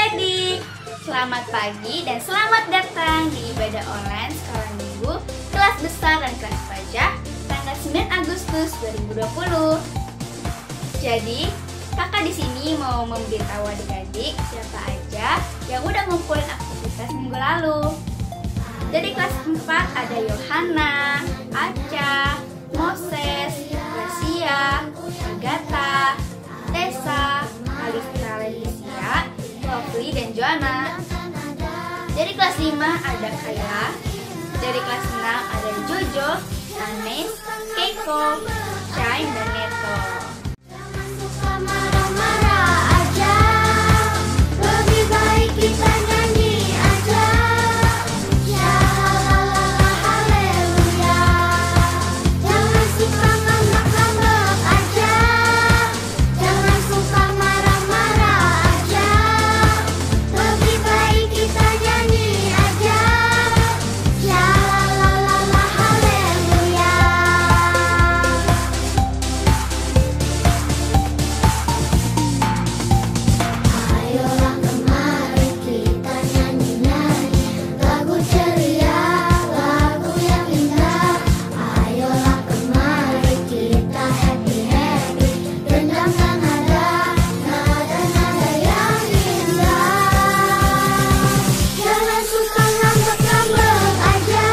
adik-adik, selamat pagi dan selamat datang di ibadah online sekolah minggu kelas besar dan kelas pelajar tanggal 9 Agustus 2020. Jadi, kakak di sini mau memberitahu adik-adik siapa aja yang udah ngumpulin aktivitas minggu lalu. Dari kelas 4 ada Yohana, Aca, Moses, Gracia, Agatha, Tessa, Alifra Leticia, Lovely, dan Joanna. Dari kelas 5 ada Kayla. Dari kelas 6 ada Jojo, Anes, Keiko, Shine, dan Neto. Jangan suka marah-marah aja, lebih baik kita nyanyi aja. Shalala haleluya. Jangan suka ngambek-ngambek aja, jangan suka marah-marah aja, lebih baik kita nyanyi aja. Shalala haleluya. Ayolah kemari kita nyanyi-nyanyi lagu ceria, lagu yang indah. Ayolah kemari kita happy-happy, rendangkan nada-nada yang indah. Jangan suka ngambek-ngambek aja,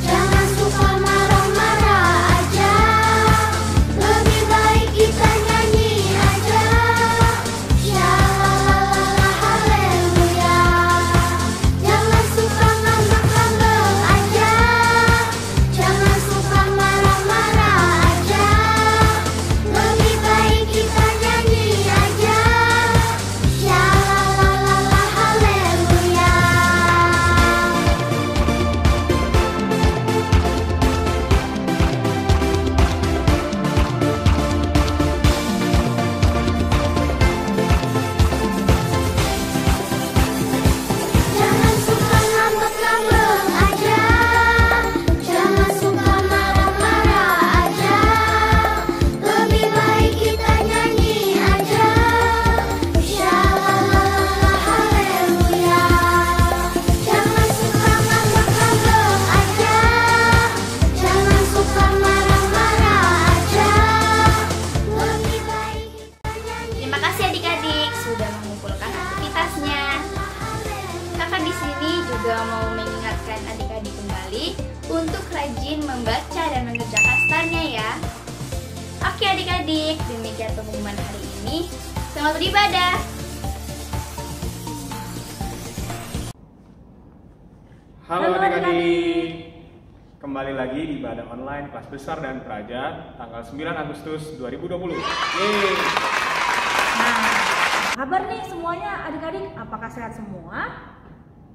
jangan suka marah-marah aja, lebih baik kita nyanyi aja. Shalala haleluya. Jangan suka ngambek-ngambek aja, jangan suka marah-marah aja, lebih baik kita nyanyi aja. Shalala haleluya. Jangan suka ngambek-ngambek aja, jangan suka marah-marah aja, lebih baik kita nyanyi aja. Shalala haleluya. Jangan suka ngambek-ngambek aja, jangan suka marah-marah aja, lebih baik kita nyanyi. Terima kasih adik-adik sudah mengumpulkan aktivitasnya. Kakak di sini juga mau mengingatkan adik-adik kembali untuk rajin membaca dan mengerjakan starnya ya. Oke adik-adik, demikian pengumuman hari ini. Selamat beribadah. Halo adik-adik, kembali lagi di ibadah online kelas besar dan praja tanggal 9 Agustus 2020. Yeay. Kabar nih semuanya adik-adik, apakah sehat semua?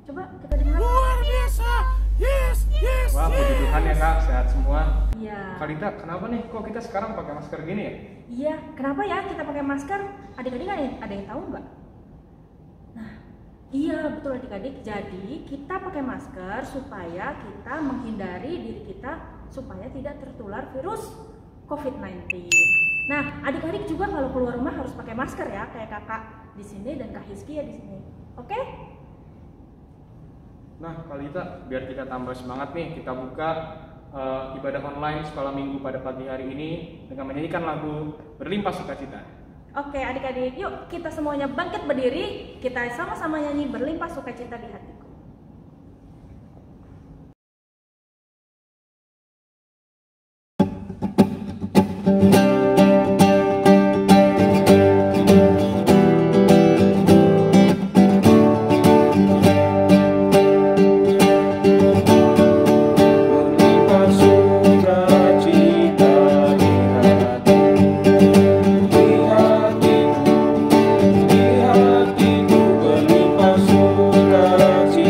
Coba kita dengar. Luar biasa. Yes, yes. Wah, puji Tuhan ya kak, sehat semua. Iya. Kak Dita, kenapa nih kok kita sekarang pakai masker gini ya? Iya, kenapa ya kita pakai masker? Adik-adik ada yang tahu nggak? Nah, iya betul adik-adik. Jadi kita pakai masker supaya kita menghindari diri kita supaya tidak tertular virus COVID-19. Nah, adik-adik juga kalau keluar rumah harus pakai masker ya, kayak kakak di sini dan Kak Hizki ya di sini. Oke? Nah Kak Dita, biar kita tambah semangat nih, kita buka ibadah online sekolah minggu pada pagi hari ini dengan menyanyikan lagu Berlimpah Sukacita. Oke adik-adik, yuk kita semuanya bangkit berdiri, kita sama-sama nyanyi Berlimpah Sukacita di Hatiku. Berlimpah sukacita di hatiku, berlimpah sukacita.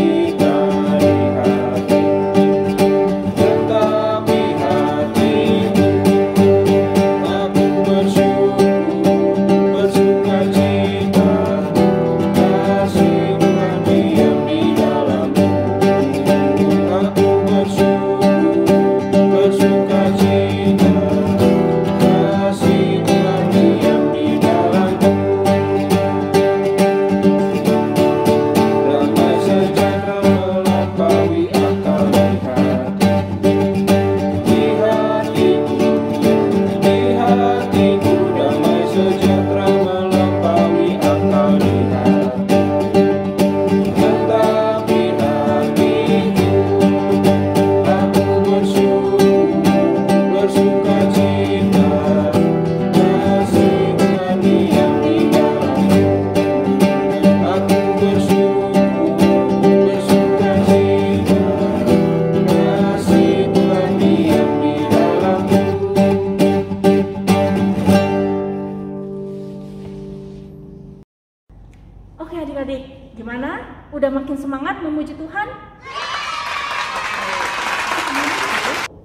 Oke adik-adik, gimana? Udah makin semangat memuji Tuhan?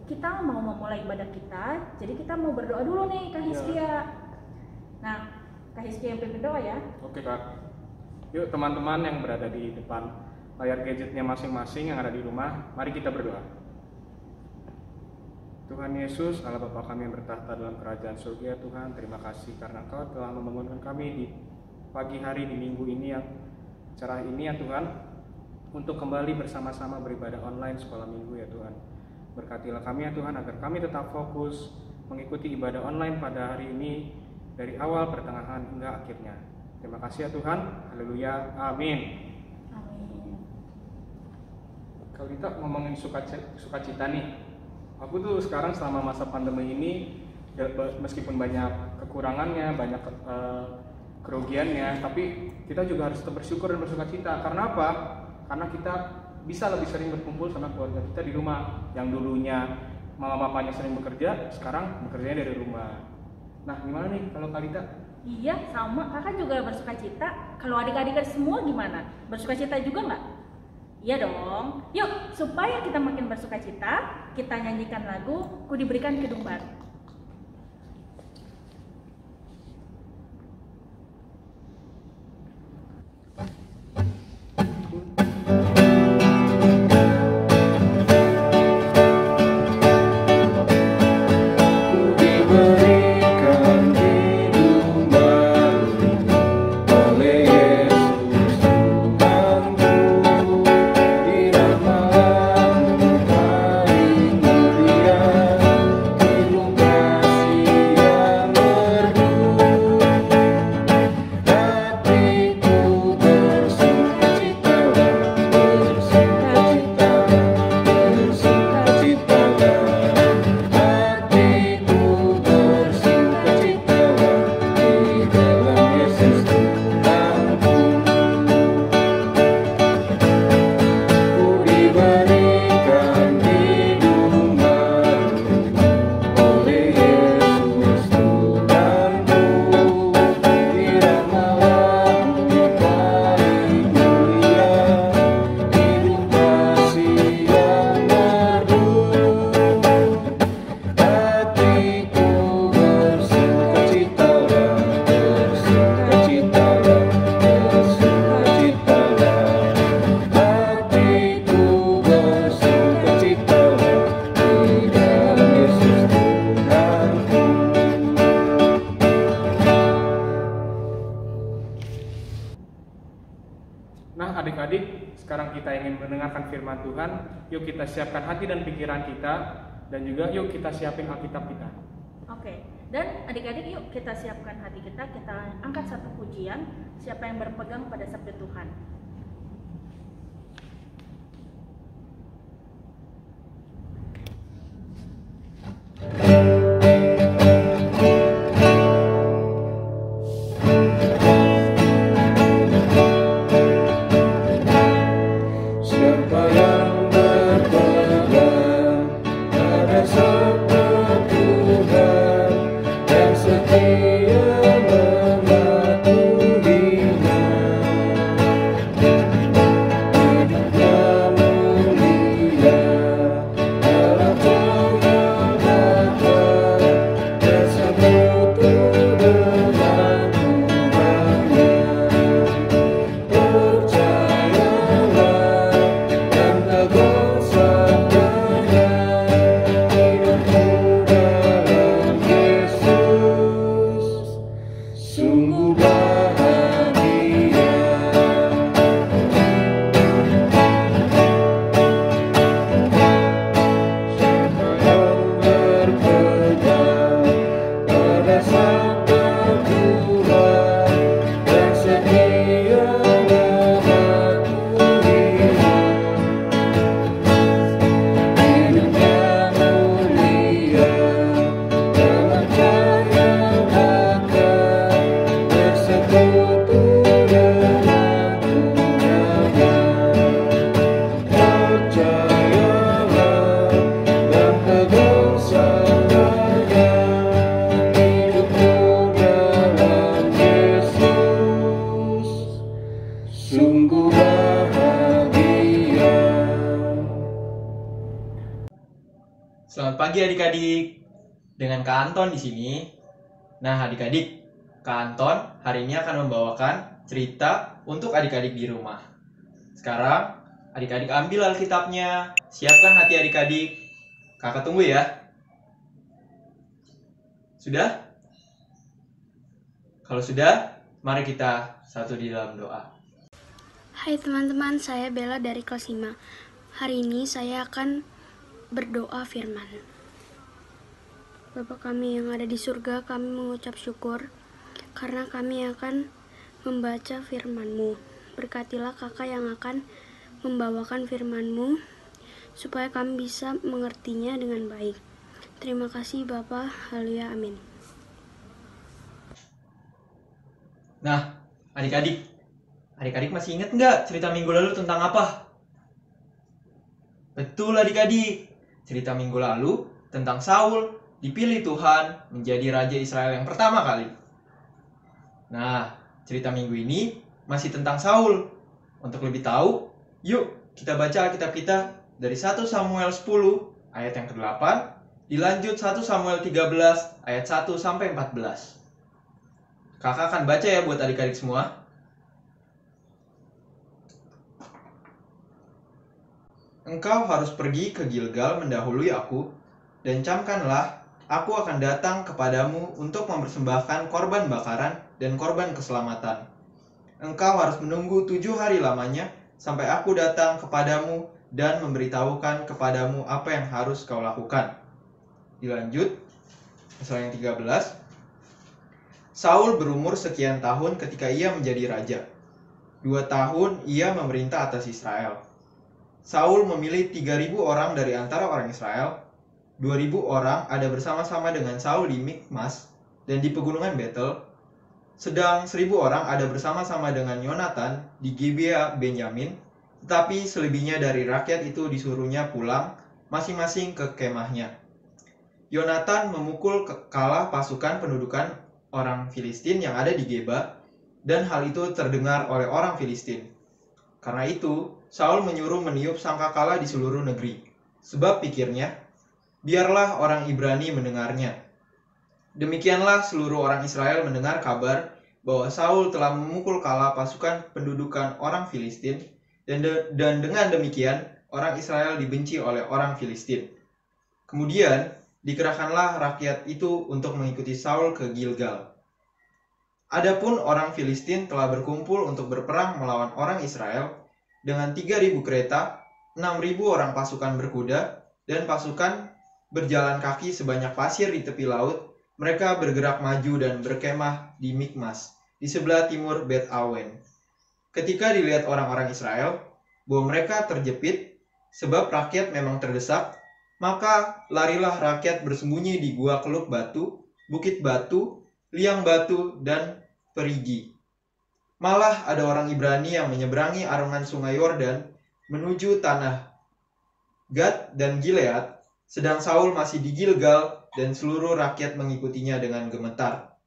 Kita mau memulai ibadah kita, jadi kita mau berdoa dulu nih Kak Hizkia. Nah, Kak Hizkia yang pimpin doa ya. Oke Kak. Yuk teman-teman yang berada di depan layar gadgetnya masing-masing yang ada di rumah, mari kita berdoa. Tuhan Yesus, Allah Bapa kami yang bertahta dalam kerajaan surga, ya Tuhan, terima kasih karena Engkau telah membangunkan kami di pagi hari di minggu ini yang cerah ini ya Tuhan, untuk kembali bersama-sama beribadah online sekolah minggu ya Tuhan. Berkatilah kami ya Tuhan agar kami tetap fokus mengikuti ibadah online pada hari ini dari awal, pertengahan hingga akhirnya. Terima kasih ya Tuhan, haleluya, amin. Amin. Kalau kita ngomongin sukacita nih, aku tuh sekarang selama masa pandemi ini, meskipun banyak kekurangannya, banyak kerugiannya, tapi kita juga harus tetap bersyukur dan bersukacita. Karena apa? Karena kita bisa lebih sering berkumpul sama keluarga kita di rumah. Yang dulunya mama papanya sering bekerja, sekarang bekerjanya dari rumah. Nah, gimana nih kalau Kalita? Iya, sama. Kakak juga bersukacita. Kalau adik-adik semua gimana? Bersukacita juga nggak? Iya dong. Yuk, supaya kita makin bersukacita, kita nyanyikan lagu Ku Diberikan Kidung Baru. Nah adik-adik, sekarang kita ingin mendengarkan firman Tuhan. Yuk kita siapkan hati dan pikiran kita, dan juga yuk kita siapin Alkitab kita. Oke, dan adik-adik yuk kita siapkan hati kita angkat satu pujian, siapa yang berpegang pada sabda Tuhan. Setia mematuhinya. lagi adik-adik dengan Kak Anton di sini. Nah, adik-adik, Kak Anton hari ini akan membawakan cerita untuk adik-adik di rumah. Sekarang, adik-adik ambil Alkitabnya, siapkan hati adik-adik. Kakak tunggu ya. Sudah? Kalau sudah, mari kita satu di dalam doa. Hai teman-teman, saya Bella dari kelas 5. Hari ini saya akan berdoa firman. Bapa kami yang ada di surga, kami mengucap syukur karena kami akan membaca firman-Mu. Berkatilah kakak yang akan membawakan firman-Mu supaya kami bisa mengertinya dengan baik. Terima kasih Bapa, haleluya, amin. Nah, adik-adik masih ingat nggak cerita minggu lalu tentang apa? Betul adik-adik, cerita minggu lalu tentang Saul dipilih Tuhan menjadi Raja Israel yang pertama kali. Nah, cerita minggu ini masih tentang Saul. Untuk lebih tahu, yuk kita baca Alkitab kita dari 1 Samuel 10 ayat yang ke-8, dilanjut 1 Samuel 13 ayat 1 sampai 14. Kakak akan baca ya buat adik-adik semua. Engkau harus pergi ke Gilgal mendahului aku, dan camkanlah, aku akan datang kepadamu untuk mempersembahkan korban bakaran dan korban keselamatan. Engkau harus menunggu 7 hari lamanya sampai aku datang kepadamu dan memberitahukan kepadamu apa yang harus kau lakukan. Dilanjut, pasal yang 13. Saul berumur sekian tahun ketika ia menjadi raja. 2 tahun ia memerintah atas Israel. Saul memilih 3.000 orang dari antara orang Israel. 2.000 orang ada bersama-sama dengan Saul di Mikmas dan di pegunungan Betel, sedang 1.000 orang ada bersama-sama dengan Yonatan di Gibea Benyamin, tetapi selebihnya dari rakyat itu disuruhnya pulang masing-masing ke kemahnya. Yonatan memukul kalah pasukan pendudukan orang Filistin yang ada di Geba, dan hal itu terdengar oleh orang Filistin. Karena itu, Saul menyuruh meniup sangkakala di seluruh negeri, sebab pikirnya, biarlah orang Ibrani mendengarnya. Demikianlah seluruh orang Israel mendengar kabar bahwa Saul telah memukul kalah pasukan pendudukan orang Filistin, dan dengan demikian orang Israel dibenci oleh orang Filistin. Kemudian dikerahkanlah rakyat itu untuk mengikuti Saul ke Gilgal. Adapun orang Filistin telah berkumpul untuk berperang melawan orang Israel dengan 3.000 kereta, 6.000 orang pasukan berkuda, dan pasukan berjalan kaki sebanyak pasir di tepi laut. Mereka bergerak maju dan berkemah di Mikmas, di sebelah timur Bet Awen. Ketika dilihat orang-orang Israel bahwa mereka terjepit, sebab rakyat memang terdesak, maka larilah rakyat bersembunyi di gua Keluk Batu, Bukit Batu, Liang Batu, dan Perigi. Malah ada orang Ibrani yang menyeberangi arungan sungai Yordan menuju tanah Gad dan Gilead, sedang Saul masih di Gilgal dan seluruh rakyat mengikutinya dengan gemetar.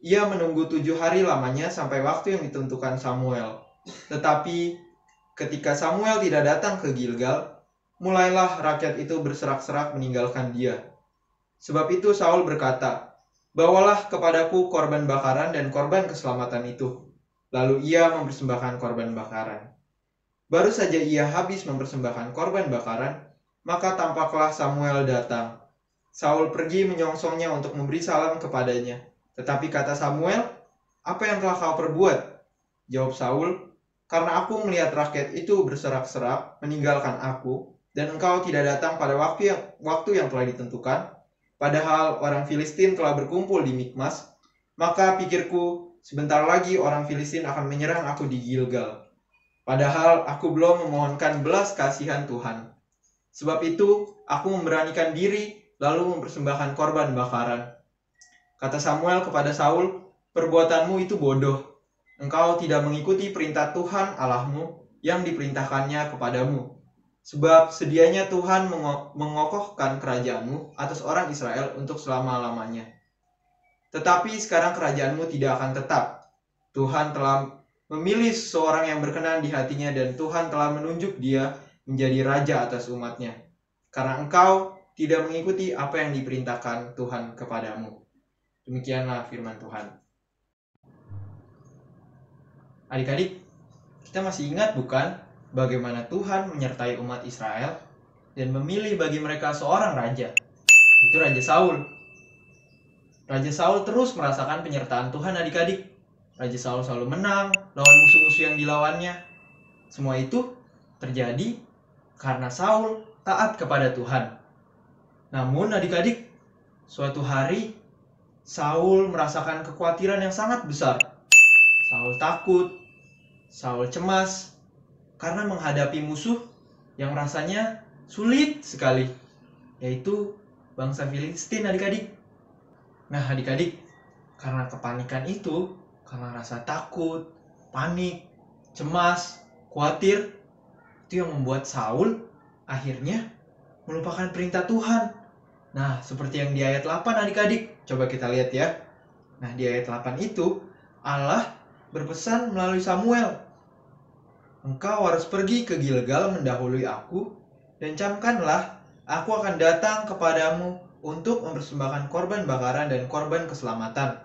Ia menunggu 7 hari lamanya sampai waktu yang ditentukan Samuel. Tetapi ketika Samuel tidak datang ke Gilgal, mulailah rakyat itu berserak-serak meninggalkan dia. Sebab itu Saul berkata, "Bawalah kepadaku korban bakaran dan korban keselamatan itu." Lalu ia mempersembahkan korban bakaran. Baru saja ia habis mempersembahkan korban bakaran, maka tampaklah Samuel datang. Saul pergi menyongsongnya untuk memberi salam kepadanya. Tetapi kata Samuel, "Apa yang telah kau perbuat?" Jawab Saul, "Karena aku melihat rakyat itu berserak-serak meninggalkan aku, dan engkau tidak datang pada waktu yang telah ditentukan, padahal orang Filistin telah berkumpul di Mikmas, maka pikirku, sebentar lagi orang Filistin akan menyerang aku di Gilgal. Padahal aku belum memohonkan belas kasihan Tuhan. Sebab itu, aku memberanikan diri lalu mempersembahkan korban bakaran." Kata Samuel kepada Saul, "Perbuatanmu itu bodoh. Engkau tidak mengikuti perintah Tuhan Allahmu yang diperintahkannya kepadamu. Sebab sedianya Tuhan mengokohkan kerajaanmu atas orang Israel untuk selama-lamanya. Tetapi sekarang kerajaanmu tidak akan tetap. Tuhan telah memilih seseorang yang berkenan di hatinya dan Tuhan telah menunjuk dia menjadi raja atas umatnya. Karena engkau tidak mengikuti apa yang diperintahkan Tuhan kepadamu. Demikianlah firman Tuhan. Adik-adik, kita masih ingat bukan bagaimana Tuhan menyertai umat Israel dan memilih bagi mereka seorang raja. Itu Raja Saul. Raja Saul terus merasakan penyertaan Tuhan adik-adik. Raja Saul selalu menang lawan musuh-musuh yang dilawannya. Semua itu terjadi karena Saul taat kepada Tuhan. Namun adik-adik, suatu hari Saul merasakan kekhawatiran yang sangat besar. Saul takut, Saul cemas karena menghadapi musuh yang rasanya sulit sekali, yaitu bangsa Filistin adik-adik. Nah adik-adik, karena kepanikan itu, karena rasa takut, panik, cemas, khawatir, itu yang membuat Saul akhirnya melupakan perintah Tuhan. Nah, seperti yang di ayat 8 adik-adik, coba kita lihat ya. Nah, di ayat 8 itu, Allah berpesan melalui Samuel, "Engkau harus pergi ke Gilgal mendahului aku, dan camkanlah, aku akan datang kepadamu untuk mempersembahkan korban bakaran dan korban keselamatan.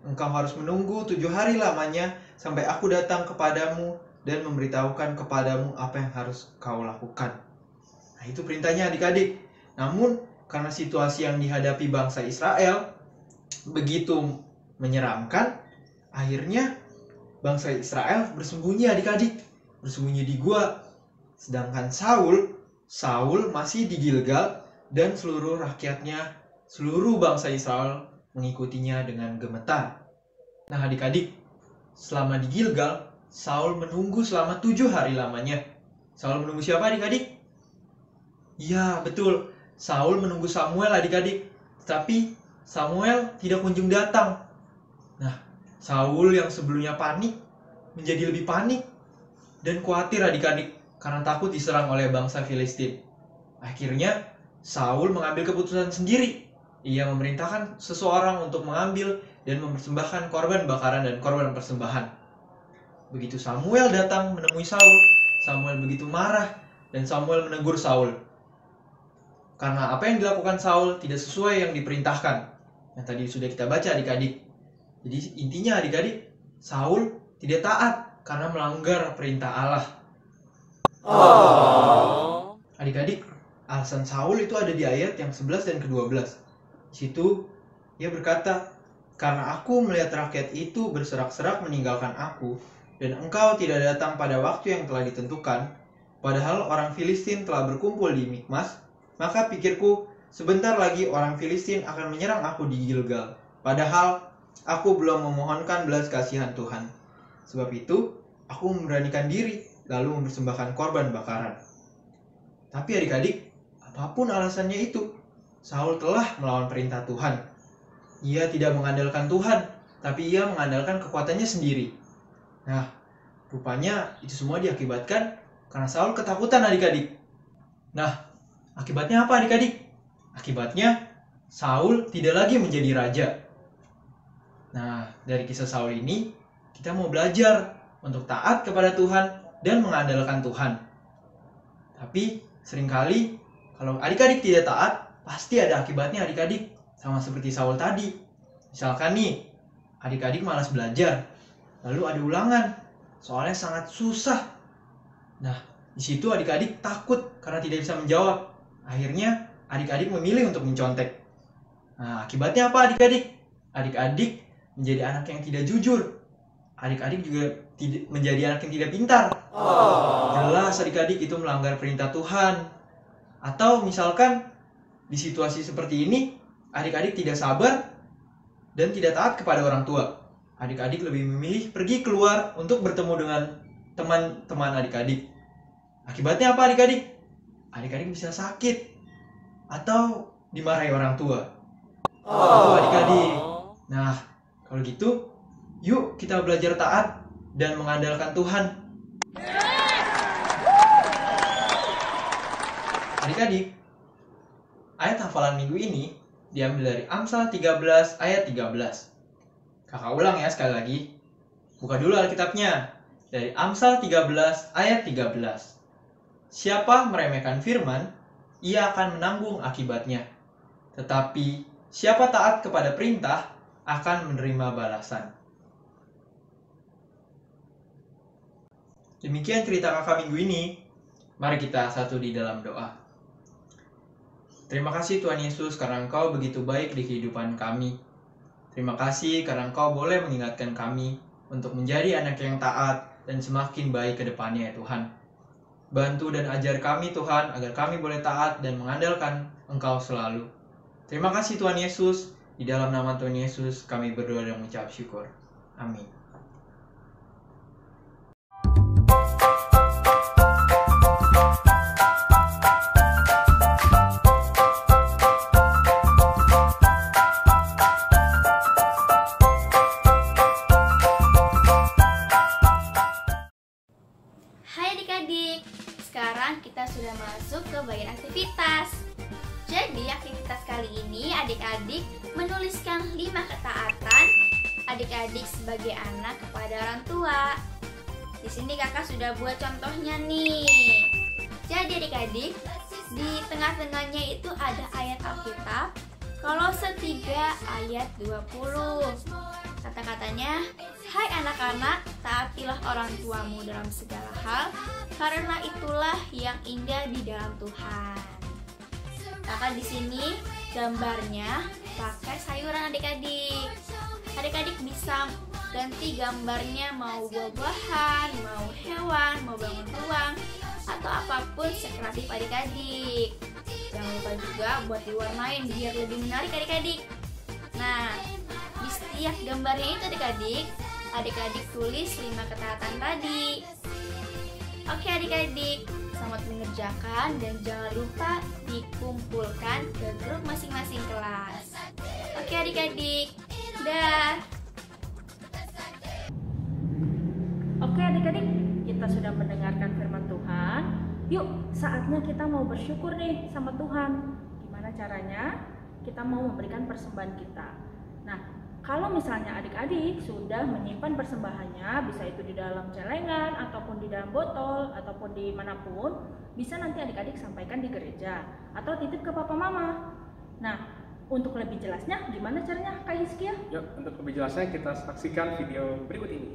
Engkau harus menunggu 7 hari lamanya sampai aku datang kepadamu dan memberitahukan kepadamu apa yang harus kau lakukan." Nah, itu perintahnya adik-adik. Namun, karena situasi yang dihadapi bangsa Israel begitu menyeramkan, akhirnya bangsa Israel bersembunyi adik-adik, bersembunyi di gua. Sedangkan Saul masih di Gilgal dan seluruh rakyatnya, seluruh bangsa Israel mengikutinya dengan gemetar. Nah adik-adik, selama di Gilgal, Saul menunggu selama 7 hari lamanya. Saul menunggu siapa adik-adik? Ya betul, Saul menunggu Samuel adik-adik. Tapi Samuel tidak kunjung datang. Nah, Saul yang sebelumnya panik menjadi lebih panik dan khawatir adik-adik karena takut diserang oleh bangsa Filistin. Akhirnya Saul mengambil keputusan sendiri. Ia memerintahkan seseorang untuk mengambil dan mempersembahkan korban bakaran dan korban persembahan. Begitu Samuel datang menemui Saul, Samuel begitu marah dan Samuel menegur Saul. Karena apa yang dilakukan Saul tidak sesuai yang diperintahkan. Yang tadi sudah kita baca adik-adik. Jadi intinya adik-adik, Saul tidak taat karena melanggar perintah Allah. Adik-adik, alasan Saul itu ada di ayat yang 11 dan ke-12. Di situ ia berkata, "Karena aku melihat rakyat itu berserak-serak meninggalkan aku, dan engkau tidak datang pada waktu yang telah ditentukan, padahal orang Filistin telah berkumpul di Mikmas, maka pikirku, sebentar lagi orang Filistin akan menyerang aku di Gilgal, padahal aku belum memohonkan belas kasihan Tuhan. Sebab itu, aku memberanikan diri, lalu mempersembahkan korban bakaran." Tapi adik-adik, apapun alasannya itu, Saul telah melawan perintah Tuhan. Ia tidak mengandalkan Tuhan, tapi ia mengandalkan kekuatannya sendiri. Nah, rupanya itu semua diakibatkan karena Saul ketakutan adik-adik. Nah, akibatnya apa adik-adik? Akibatnya Saul tidak lagi menjadi raja. Nah, dari kisah Saul ini kita mau belajar untuk taat kepada Tuhan dan mengandalkan Tuhan. Tapi seringkali kalau adik-adik tidak taat, pasti ada akibatnya adik-adik. Sama seperti Saul tadi. Misalkan nih, adik-adik malas belajar, lalu ada ulangan, soalnya sangat susah. Nah, di situ adik-adik takut karena tidak bisa menjawab. Akhirnya adik-adik memilih untuk mencontek. Nah, akibatnya apa adik-adik? Adik-adik menjadi anak yang tidak jujur. Adik-adik juga menjadi anak yang tidak pintar. Jelas adik-adik itu melanggar perintah Tuhan. Atau misalkan di situasi seperti ini, adik-adik tidak sabar dan tidak taat kepada orang tua. Adik-adik lebih memilih pergi keluar untuk bertemu dengan teman-teman adik-adik. Akibatnya apa adik-adik? Adik-adik bisa sakit atau dimarahi orang tua. Itu adik-adik. Nah, kalau gitu, yuk kita belajar taat dan mengandalkan Tuhan. Adik-adik, ayat hafalan minggu ini diambil dari Amsal 13 ayat 13. Kakak ulang ya sekali lagi. Buka dulu Alkitabnya. Dari Amsal 13 ayat 13. "Siapa meremehkan firman, ia akan menanggung akibatnya. Tetapi siapa taat kepada perintah akan menerima balasan. Demikian cerita kakak minggu ini. Mari kita satu di dalam doa. Terima kasih Tuhan Yesus karena Engkau begitu baik di kehidupan kami. Terima kasih karena Engkau boleh mengingatkan kami untuk menjadi anak yang taat dan semakin baik ke depannya ya Tuhan. Bantu dan ajar kami Tuhan agar kami boleh taat dan mengandalkan Engkau selalu. Terima kasih Tuhan Yesus. Di dalam nama Tuhan Yesus kami berdoa dan mengucap syukur. Amin. Hai adik-adik, sekarang kita sudah masuk ke bagian aktivitas. Jadi aktivitas kali ini adik-adik menuliskan 5 ketaatan adik-adik sebagai anak kepada orang tua. Di sini kakak sudah buat contohnya nih. Jadi adik-adik, di tengah-tengahnya itu ada ayat Alkitab, Kolose 3 ayat 20. Kata-katanya, hai anak-anak, taatilah orang tuamu dalam segala hal, karena itulah yang indah di dalam Tuhan. Kakak di sini gambarnya pakai sayuran adik-adik. Adik-adik bisa ganti gambarnya mau buah-buahan, mau hewan, mau bangun ruang, atau apapun sekreatif adik-adik. Jangan lupa juga buat diwarnain biar lebih menarik adik-adik. Nah, di setiap gambarnya itu adik-adik tulis 5 ketaatan tadi. Oke adik-adik, selamat mengerjakan dan jangan lupa dikumpulkan ke grup masing-masing kelas. Oke adik-adik, dah. Oke adik-adik, kita sudah mendengarkan firman Tuhan. Yuk, saatnya kita mau bersyukur nih sama Tuhan. Gimana caranya? Kita mau memberikan persembahan kita. Nah, kalau misalnya adik-adik sudah menyimpan persembahannya, bisa itu di dalam celengan, ataupun di dalam botol, ataupun di manapun, bisa nanti adik-adik sampaikan di gereja, atau titip ke papa mama. Nah, untuk lebih jelasnya, gimana caranya Kak Hizkia? Yuk, untuk lebih jelasnya kita saksikan video berikut ini.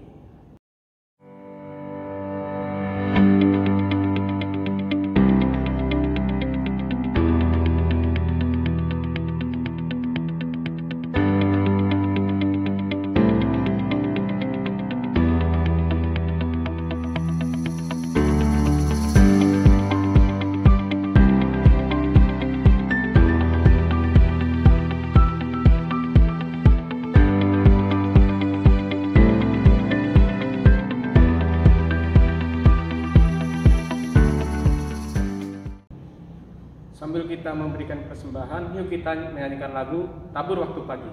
Sambil kita memberikan persembahan, yuk kita menyanyikan lagu Tabur Waktu Pagi.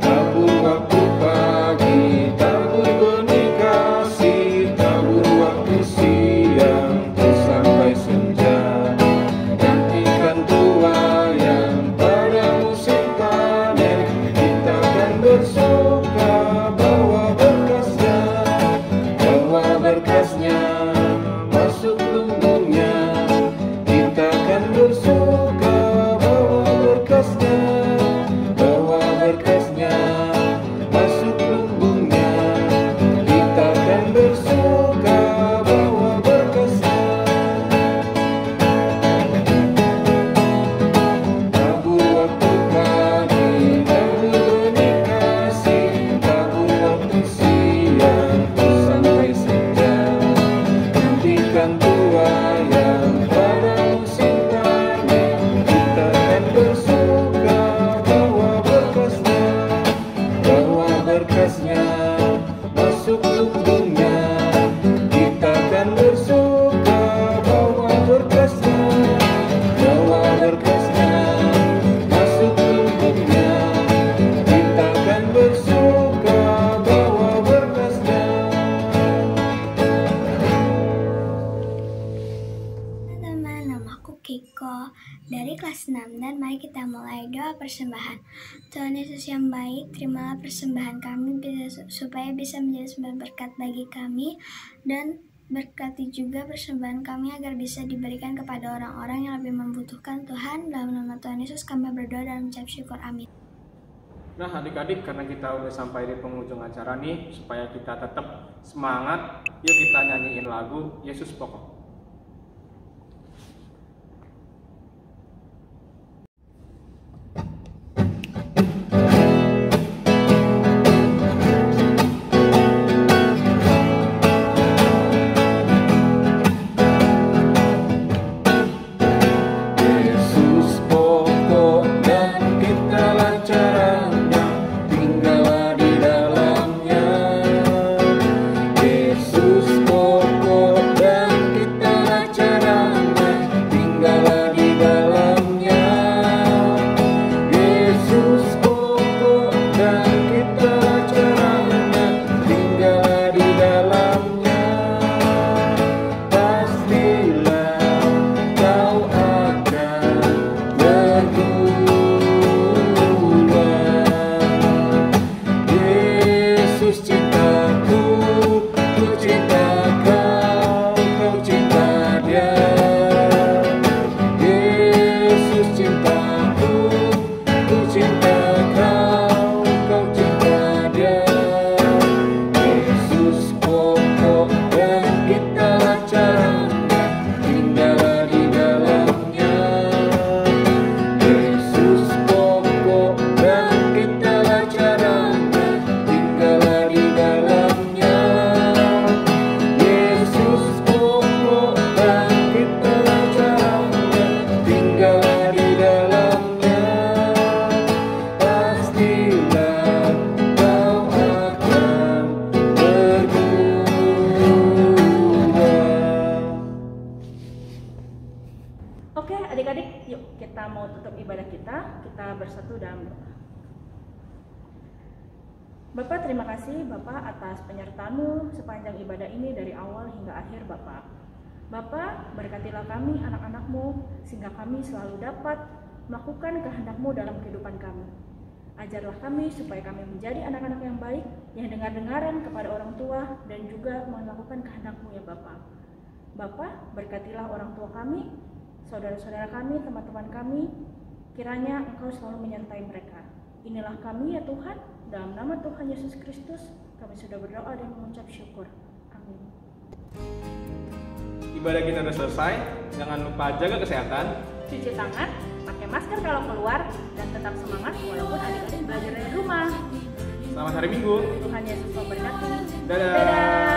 Tabur waktu pagi, tabur benih kasih, tabur waktu siang, terus sampai senja. persembahan, mari kita mulai doa persembahan. Tuhan Yesus yang baik, terimalah persembahan kami supaya bisa menjadi sumber berkat bagi kami, dan berkati juga persembahan kami agar bisa diberikan kepada orang-orang yang lebih membutuhkan. Tuhan, dalam nama Tuhan Yesus kami berdoa dan mengucap syukur, amin. Nah adik-adik, karena kita udah sampai di penghujung acara nih, supaya kita tetap semangat, yuk kita nyanyiin lagu Yesus Pokok. Oke adik-adik, yuk kita mau tutup ibadah kita bersatu dalam doa. Bapak, terima kasih Bapak atas penyertaan-Mu sepanjang ibadah ini dari awal hingga akhir Bapak. Bapak, berkatilah kami anak-anak-Mu sehingga kami selalu dapat melakukan kehendak-Mu dalam kehidupan kami. Ajarlah kami supaya kami menjadi anak-anak yang baik, yang dengar-dengaran kepada orang tua dan juga melakukan kehendak-Mu ya Bapak. Bapak, berkatilah orang tua kami, saudara-saudara kami, teman-teman kami, kiranya Engkau selalu menyertai mereka. Inilah kami ya Tuhan, dalam nama Tuhan Yesus Kristus, kami sudah berdoa dan mengucap syukur. Amin. Ibadah kita sudah selesai, jangan lupa jaga kesehatan, Cuci tangan, pakai masker kalau keluar, dan tetap semangat walaupun adik-adik belajar dari rumah. selamat hari Minggu, Tuhan Yesus memberkati. dadah. Dadah.